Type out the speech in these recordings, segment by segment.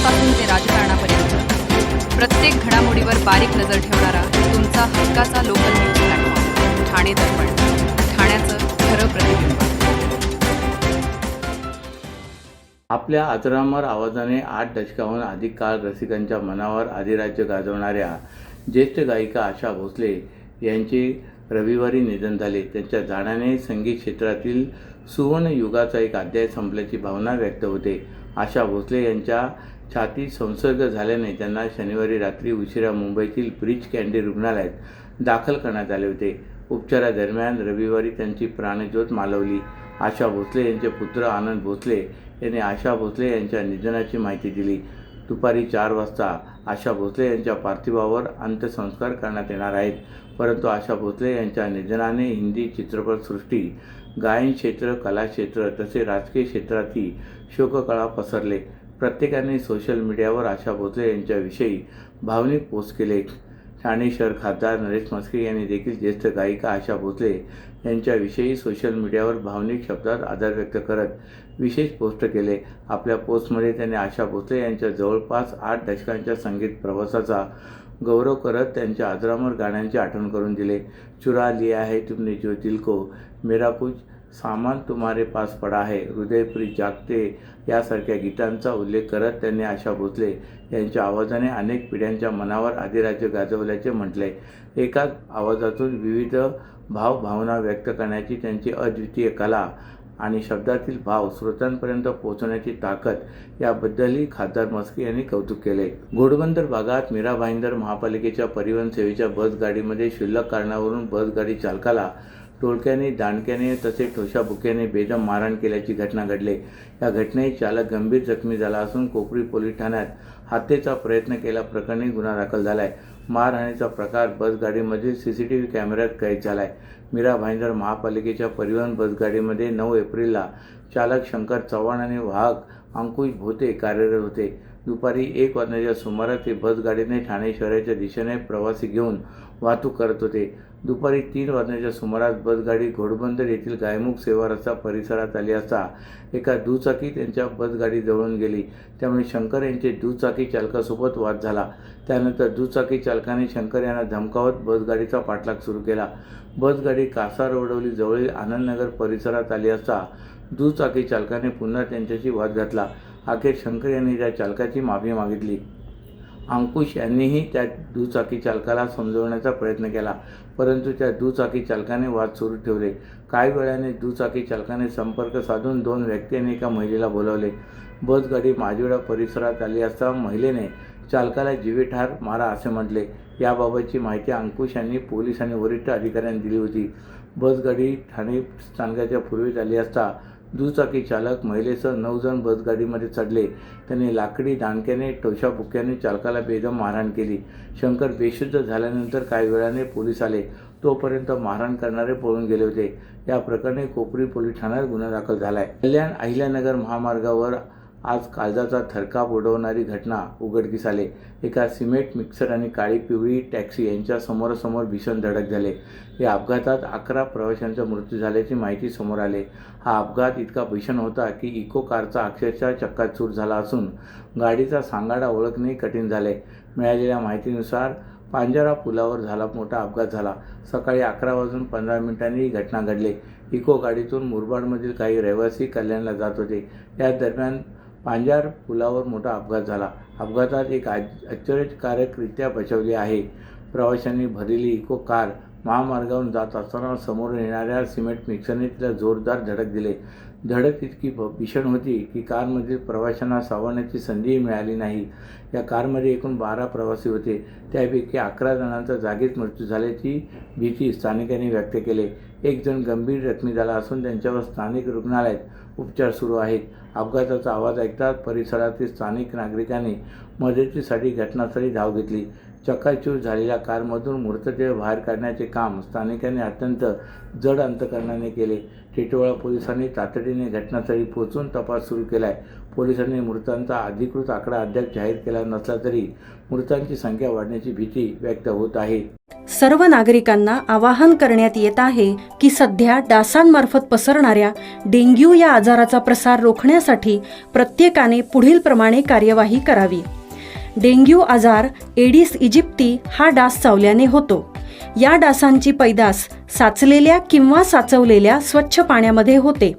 घडामोडींपासून ते राजकारणापर्यंत प्रत्येक घडामोडीवर बारीक नजर ठेवणारा तुमचा हक्काचा लोकल न्यूज प्लॅटफॉर्म ठाणे दर्पण, ठाण्याचं खरं प्रतिबिंब. आपल्या अजरामर आवाजाने 8 दशकाहून अधिक काळ रसिकांच्या मनावर अधिराज्य गाजवणाऱ्या ज्येष्ठ गायिका आशा भोसले यांचे रविवारी निधन झाले. त्यांच्या जाण्याने संगीत क्षेत्रातील सुवर्ण युगाचा एक अध्याय संपल्याची भावना व्यक्त होते. आशा भोसले यांच्या छातीत संसर्ग झाल्याने त्यांना शनिवारी रात्री उशिरा मुंबईतील ब्रीच कँडी रुग्णालयात दाखल करण्यात आले होते. उपचारादरम्यान रविवारी त्यांची प्राणज्योत मालवली. आशा भोसले यांचे पुत्र आनंद भोसले यांनी आशा भोसले यांच्या निधनाची माहिती दिली. दुपारी 4 वाजता आशा भोसले यांच्या पार्थिवावर अंत्यसंस्कार करण्यात येणार आहेत. परंतु आशा भोसले यांच्या निधनाने हिंदी चित्रपटसृष्टी, गायन क्षेत्र, कला क्षेत्र तसे राजकीय क्षेत्रातही शोककळा पसरले. प्रत्येकाने सोशल मीडियावर आशा भोसले यांच्याविषयी भावनिक पोस्ट केले. ठाणे शहर खासदार नरेश म्हस्के यांनी देखील ज्येष्ठ गायिका आशा भोसले यांच्याविषयी सोशल मीडियावर भावनिक शब्दात आदर व्यक्त करत विशेष पोस्ट केले. आपल्या पोस्टमध्ये त्यांनी आशा भोसले यांच्या जवळपास 8 दशकांच्या संगीत प्रवासाचा गौरव करत त्यांच्या अजरामर गाण्यांची आठवण करून दिले. चुरा लिया है तुमने जो दिल को, मेरा कुछ सामान तुम्हारे पास पडा है, हृदयप्रीत जागते यासारख्या गीतांचा उल्लेख करत त्यांनी आशा भोसले यांच्या आवाजाने अनेक पिढ्यांच्या मनावर अधिराज्य गाजवल्याचे म्हटले. एकाच आवाजातून विविध भावना व्यक्त करण्याची त्यांची अद्वितीय कला आणि शब्दातील भाव श्रोत्यांपर्यंत पोहोचवण्याची ताकद याबद्दलही खासदार म्हस्के यांनी कौतुक केले. घोडबंदर भागात मीरा भाईंदर महापालिकेच्या परिवहन सेवेच्या बसगाडीमध्ये क्षुल्लक कारणावरून बसगाडी चालकाला टोळक्याने, दांडक्याने तसेच ठोशाबुक्याने बेदम मारहाण केल्याची घटना घडली. या घटनेत चालक गंभीर जखमी झाला असून कोपरी पोलीस ठाण्यात हत्येचा प्रयत्न केल्याप्रकरणी गुन्हा दाखल झाला आहे. मारहाणीचा प्रकार बसगाडीमधील CCTV कॅमेऱ्यात कैद झाला आहे. मीरा भाईंदर महापालिकेच्या परिवहन बसगाडीमध्ये 9 एप्रिलला चालक शंकर चव्हाण आणि वाहक अंकुश भोते कार्यरत होते. दुपारी 1 वाजण्याच्या सुमारास ते बसगाडीने ठाणे शहराच्या दिशेने प्रवासी घेऊन वाहतूक करत होते. दुपारी 3 वाजण्याच्या सुमारास बसगाडी घोडबंदर येथील गायमुख सेवा रस्ता परिसरात आली असता एका दुचाकी त्यांच्या बसगाडीजवळून गेली. त्यामुळे शंकर यांचे दुचाकी चालकासोबत वाद झाला. त्यानंतर दुचाकी चालकाने शंकर यांना धमकावत बसगाडीचा पाठलाग सुरू केला. बसगाडी कासारवडवली जवळील आनंदनगर परिसरात आली असता दुचाकी चालकाने पुन्हा त्यांच्याशी वाद घातला. अखेर शंकर यांनी त्या चालकाची माफी मागितली. अंकुश यांनीही त्या दुचाकी चालकाला समजवण्याचा प्रयत्न केला, परंतु त्या दुचाकी चालकाने वाद सुरू ठेवले. काही वेळाने दुचाकी चालकाने संपर्क साधून 2 व्यक्ती आणि एका महिलेला बोलावले. बसगाडी माजिवडा परिसरात आली असता महिलेने चालकाला जीवेठार मारा असे म्हटले. याबाबतची माहिती अंकुश यांनी पोलीस आणि वरिष्ठ अधिकाऱ्यांनी दिली होती. बसगाडी ठाणे स्थानकाच्या पूर्वेस आली असता दुचाकी चालक महिलेसह 9 जण बसगाडीमध्ये चढले. त्यांनी लाकडी दांडक्याने, टोशाबुक्याने चालकाला बेदम मारहाण केली. शंकर बेशुद्ध झाल्यानंतर काही वेळाने पोलीस आले. तोपर्यंत मारहाण करणारे पळून गेले होते. या प्रकरणी कोपरी पोलीस ठाण्यात गुन्हा दाखल झाला आहे. कल्याण अहिल्यानगर महामार्गावर आज काळजाचा थरकाप उडवणारी घटना उघडकीस आली. एका सिमेंट मिक्सर आणि काळी पिवळी टॅक्सी यांच्या समोरासमोर भीषण धडक झाले. या अपघातात 11 प्रवाशांचा मृत्यू झाल्याची माहिती समोर आली. हा अपघात इतका भीषण होता की इको कारचा अक्षरशः चक्काचूर झाला असून गाडीचा सांगाडा ओळखणे कठीण झाले. मिळालेल्या माहितीनुसार पांजारा पुलावर मोठा अपघात झाला. सकाळी 11:15 ही घटना घडली. इको गाडीतून मुरबाडमधील काही रहिवासी कल्याणला जात होते. या दरम्यान पांजार पुलावर मोठा अपघात झाला. अपघातात एक आश्चर्यकारकरित्या बचावली आहे. प्रवाशांनी भरलेली इको कार महामार्गावरून जात असताना समोरून येणाऱ्या सिमेंट मिक्सरने तिला जोरदार धडक दिली. धडक इतकी भीषण होती की कारमधील प्रवाशांना सावरण्याची संधीही मिळाली नाही. या कारमध्ये एकूण 12 प्रवासी होते. त्यापैकी 11 जणांचा जागीच मृत्यू झाल्याची भीती स्थानिकांनी व्यक्त केली. 1 जण गंभीर जखमी झाला असून त्यांच्यावर स्थानिक रुग्णालयात उपचार सुरू आहेत. अपघाताचा आवाज ऐकताच परिसरातील स्थानिक नागरिकांनी मदतीसाठी घटनास्थळी धाव घेतली. चक्काचूर झालेल्या कारमधून मृतदेह बाहेर काढण्याचे काम स्थानिकांनी अत्यंत जड अंतकरणाने केले. टिटवाळा पोलिसांनी तातडीने घटनास्थळी पोहोचून तपास सुरू केला आहे. पोलिसांनी मृतांचा अधिकृत आकडा अद्याप जाहीर केला नसला तरी मृतांची संख्या वाढण्याची भीती व्यक्त होत आहे. सर्व नागरिकांना आवाहन करण्यात येत आहे की सध्या डासांमार्फत पसरणाऱ्या डेंग्यू या आजाराचा प्रसार रोखण्यासाठी प्रत्येकाने पुढील प्रमाणे कार्यवाही करावी. डेंग्यू आजार एडिस इजिप्ती हा डास चावल्याने होतो. या डासांची पैदास साचलेल्या किंवा साचवलेल्या स्वच्छ पाण्यामध्ये होते.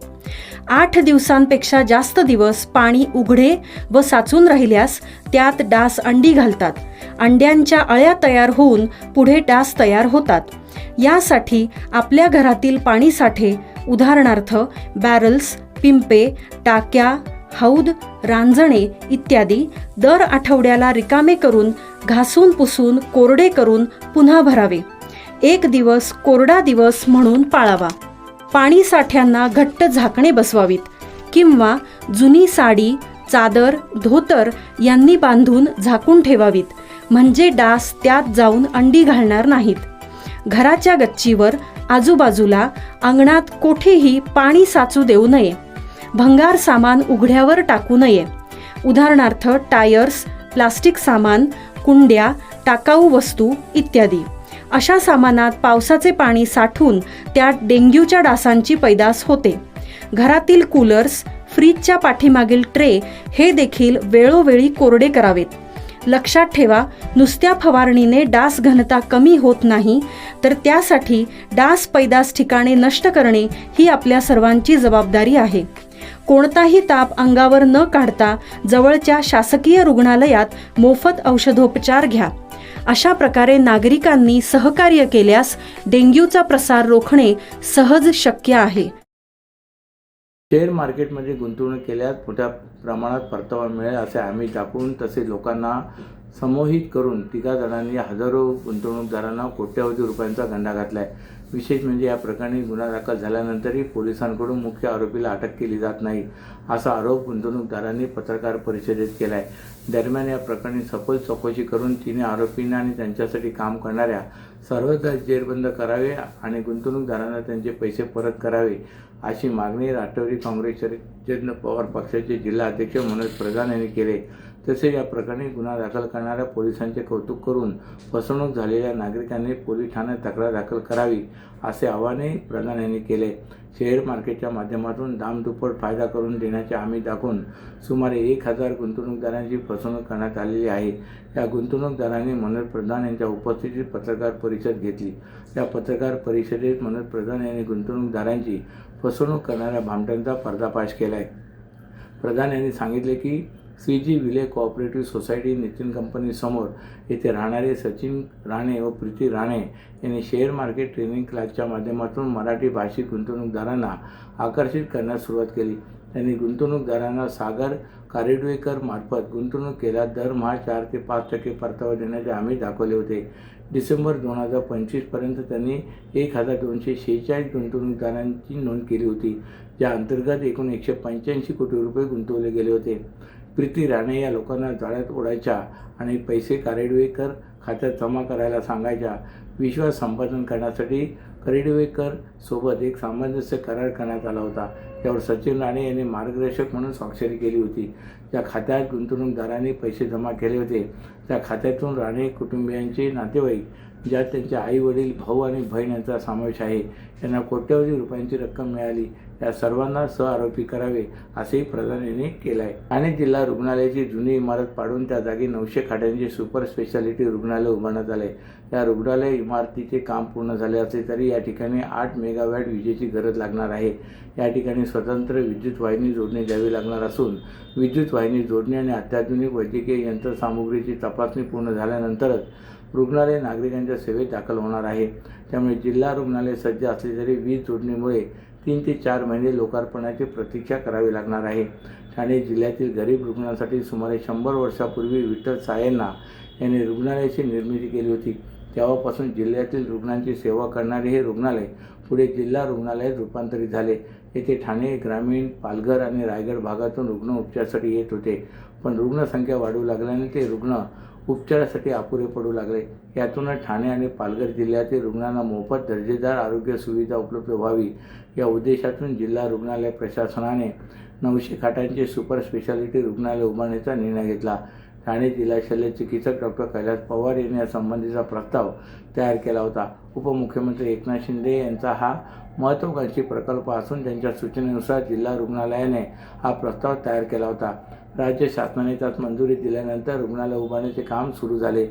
8 दिवसांपेक्षा जास्त दिवस पाणी उघडे व साचून राहिल्यास त्यात डास अंडी घालतात. अंड्यांच्या अळ्या तयार होऊन पुढे डास तयार होतात. यासाठी आपल्या घरातील पाणीसाठे उदाहरणार्थ बॅरल्स, पिंपे, टाक्या, हौद, रांजणे इत्यादी दर आठवड्याला रिकामे करून घासून पुसून कोरडे करून पुन्हा भरावे. 1 दिवस कोरडा दिवस म्हणून पाळावा. पाणी साठ्यांना घट्ट झाकणे बसवावीत किंवा जुनी साडी, चादर, धोतर यांनी बांधून झाकून ठेवावीत, म्हणजे डास त्यात जाऊन अंडी घालणार नाहीत. घराच्या गच्चीवर, आजूबाजूला, अंगणात कोठेही पाणी साचू देऊ नये. भंगार सामान उघड्यावर टाकू नये. उदाहरणार्थ टायर्स, प्लास्टिक सामान, कुंड्या, टाकाऊ वस्तू इत्यादी. अशा सामानात पावसाचे पाणी साठून त्यात डेंग्यूच्या डासांची पैदास होते. घरातील कूलर्स, फ्रीजच्या पाठीमागील ट्रे हे देखील वेळोवेळी कोरडे करावेत. लक्षात ठेवा, नुसत्या फवारणीने डास घनता कमी होत नाही, तर त्यासाठी डास पैदास ठिकाणे नष्ट करणे ही आपल्या सर्वांची जबाबदारी आहे. कोणताही ताप अंगावर न काढता जवळच्या शासकीय रुग्णालयात मोफत औषधोपचार घ्या. अशा प्रकारे नागरिकांनी सहकार्य केल्यास डेंग्यूचा प्रसार रोखणे सहज शक्य आहे. शेअर मार्केटमध्ये गुंतवणूक केल्यास मोठ्या प्रमाणात परतावा मिळेल असे आम्ही दाखवून तसे लोकांना समोहित करून 3 जणांनी हजारो गुंतवणूकदारांना कोट्यवधी रुपयांचा गंडा घातला आहे. विशेष म्हणजे या प्रकरणी गुन्हा दाखल झाल्यानंतरही पोलिसांकडून मुख्य आरोपीला अटक केली जात नाही असा आरोप गुंतवणूकदारांनी पत्रकार परिषदेत केला आहे. दरम्यान या प्रकरणी सखोल चौकशी करून 3 आरोपींना आणि त्यांच्यासाठी काम करणाऱ्या सर्वच जेरबंद करावे आणि गुंतवणूकदारांना त्यांचे पैसे परत करावे अशी मागणी राष्ट्रवादी काँग्रेस शरद पवार पक्षाचे जिल्हा अध्यक्ष मनोज प्रधान यांनी केले. तसेच या प्रकरणी गुन्हा दाखल करणाऱ्या पोलिसांचे कौतुक करून फसवणूक झालेल्या नागरिकांनी पोलीस ठाण्यात तक्रार दाखल करावी असे आवाहनही प्रधान यांनी केले. शेअर मार्केटच्या माध्यमातून दामदुप्पट फायदा करून देण्याचे आम्ही दाखवून सुमारे 1000 गुंतवणूकदारांची फसवणूक करण्यात आलेली आहे. या गुंतवणूकदारांनी मनोज प्रधान यांच्या उपस्थितीत पत्रकार परिषद घेतली. या पत्रकार परिषदेत मनोज प्रधान यांनी गुंतवणूकदारांची फसवणूक करणाऱ्या भामट्यांचा पर्दाफाश केला आहे. प्रधान यांनी सांगितले की CG विले कोऑपरेटिव्ह सोसायटी नितीन कंपनी समोर येथे राहणारे सचिन राणे व प्रीती राणे यांनी शेअर मार्केट ट्रेनिंग क्लासच्या माध्यमातून मराठी भाषिक गुंतवणूकदारांना आकर्षित करण्यास सुरुवात केली. त्यांनी गुंतवणूकदारांना सागर कारेडवेकर मार्फत गुंतवणूक केल्यास दरमहा 4 ते 5% परतावा देण्याचे आम्ही दाखवले होते. डिसेंबर 2025 पर्यंत त्यांनी 1246 गुंतवणूकदारांची नोंद केली होती, ज्या अंतर्गत एकूण 185 कोटी रुपये गुंतवले गेले होते. प्रीती राणे या लोकांना जाळ्यात ओढायच्या आणि पैसे कारेडवेकर खात्यात जमा करायला सांगायच्या. विश्वास संपादन करण्यासाठी कारेडवेकर सोबत एक सामंजस्य करार करण्यात आला होता, त्यावर सचिन राणे यांनी मार्गदर्शक म्हणून स्वाक्षरी केली होती. ज्या खात्यात गुंतवणूकदारांनी पैसे जमा केले होते त्या खात्यातून राणे कुटुंबियांचे नातेवाईक, ज्यात त्यांचे आई वडील, भाऊ आणि बहीण यांचा समावेश आहे, यांना कोट्यवधी रुपयांची रक्कम मिळाली. या सर्वांना सहआरोपी करावे असेही प्रधान यांनी केलं आहे. ठाणे जिल्हा रुग्णालयाची जुनी इमारत पाडून त्या जागी 900 खाटांचे सुपर स्पेशालिटी रुग्णालय उभारण्यात आले. या रुग्णालय इमारतीचे काम पूर्ण झाले असले तरी या ठिकाणी 8 मेगावॅट विजेची गरज लागणार आहे. या ठिकाणी स्वतंत्र विद्युत वाहिनी जोडणी द्यावी लागणार असून विद्युत वाहिनी जोडणी आणि अत्याधुनिक वैद्यकीय यंत्रसामुग्रीची तपासणी पूर्ण झाल्यानंतरच रुग्णालय नागरिकांच्या सेवेत दाखल होणार आहे. त्यामुळे जिल्हा रुग्णालय सज्ज असले तरी वीज जोडणीमुळे 3 ते 4 महिने लोकार्पणाची प्रतीक्षा करावी लागणार आहे. ठाणे जिल्ह्यातील गरीब रुग्णांसाठी सुमारे 100 वर्षापूर्वी विठ्ठल सायण्णा यांनी रुग्णालयाची निर्मिती केली होती. तेव्हापासून जिल्ह्यातील रुग्णांची सेवा करणारे हे रुग्णालय पुढे जिल्हा रुग्णालयात रूपांतरित झाले. येथे ठाणे ग्रामीण, पालघर आणि रायगड भागातून रुग्ण उपचारासाठी येत होते, पण रुग्णसंख्या वाढू लागल्याने ते रुग्ण उपचारासाठी अपुरे पडू लागले. यातूनच ठाणे आणि पालघर जिल्ह्यातील रुग्णांना मोफत दर्जेदार आरोग्य सुविधा उपलब्ध व्हावी या उद्देशातून जिल्हा रुग्णालय प्रशासनाने 900 खाटांचे सुपर स्पेशालिटी रुग्णालय उभारण्याचा निर्णय घेतला. ठाणे जिल्हा शल्य चिकित्सक डॉक्टर कैलास पवार यांनी यासंबंधीचा प्रस्ताव तयार केला होता. उपमुख्यमंत्री एकनाथ शिंदे यांचा हा महत्त्वाकांक्षी प्रकल्प असून त्यांच्या सूचनेनुसार जिल्हा रुग्णालयाने हा प्रस्ताव तयार केला होता. राज्य शासनाने त्यास मंजुरी दिल्यानंतर रुग्णालय उभारण्याचे काम सुरू झाले.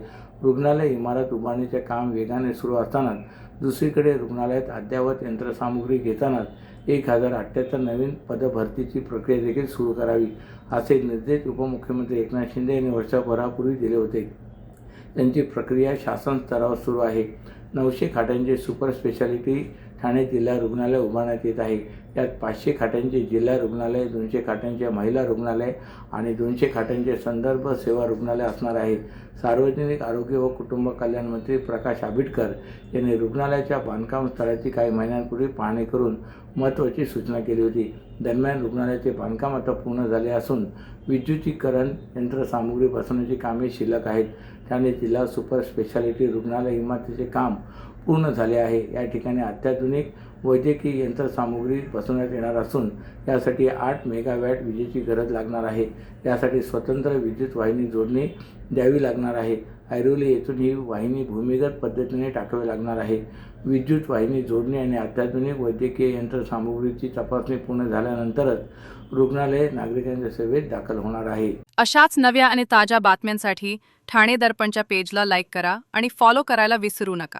रुग्णालय इमारत उभारण्याचे काम वेगाने सुरू असतानाच दुसरीकडे रुग्णालयात अद्ययावत यंत्रसामुग्री घेतानाच 1078 नवीन पदभरतीची प्रक्रिया देखील सुरू करावी असे निर्देश उपमुख्यमंत्री एकनाथ शिंदे यांनी वर्षभरापूर्वी दिले होते. त्यांची प्रक्रिया शासन स्तरावर सुरू आहे. 900 खाटांचे सुपर स्पेशालिटी ठाणे जिल्हा रुग्णालय उभारण्यात येत आहे. यात 500 खाटांचे जिल्हा रुग्णालय, 200 खाटांचे महिला रुग्णालय आणि 200 खाटांचे संदर्भ सेवा रुग्णालय असणार आहे. सार्वजनिक आरोग्य व कुटुंब कल्याण मंत्री प्रकाश आंबेडकर यांनी रुग्णालयाच्या बांधकाम स्थळाची काही महिन्यांपूर्वी पाहणी करून महत्त्वाची सूचना केली होती. दरम्यान रुग्णालयाचे बांधकाम आता पूर्ण झाले असून विद्युतीकरण यंत्रसामुग्री बसवण्याची कामे शिल्लक आहेत. ठाणे जिल्हा सुपर स्पेशालिटी रुग्णालय इमारतीचे काम पूर्ण झाले आहे. या ठिकाणी अत्याधुनिक वैद्यकीय यंत्रसामुग्री बसवण्यात येणार असून यासाठी 8 मेगावॅट विजेची गरज लागणार आहे. यासाठी स्वतंत्र विद्युत वाहिनी जोडणी द्यावी लागणार आहे. ऐरोली येथून ही वाहिनी भूमिगत पद्धतीने टाकावी लागणार आहे. विद्युत वाहिनी जोडणी आणि अत्याधुनिक वैद्यकीय यंत्रसामुग्रीची तपासणी पूर्ण झाल्यानंतरच रुग्णालय नागरिकांच्या सेवेत दाखल होणार आहे. अशाच नव्या आणि ताज्या बातम्यांसाठी ठाणे दर्पणच्या पेजला लाईक करा आणि फॉलो करायला विसरू नका.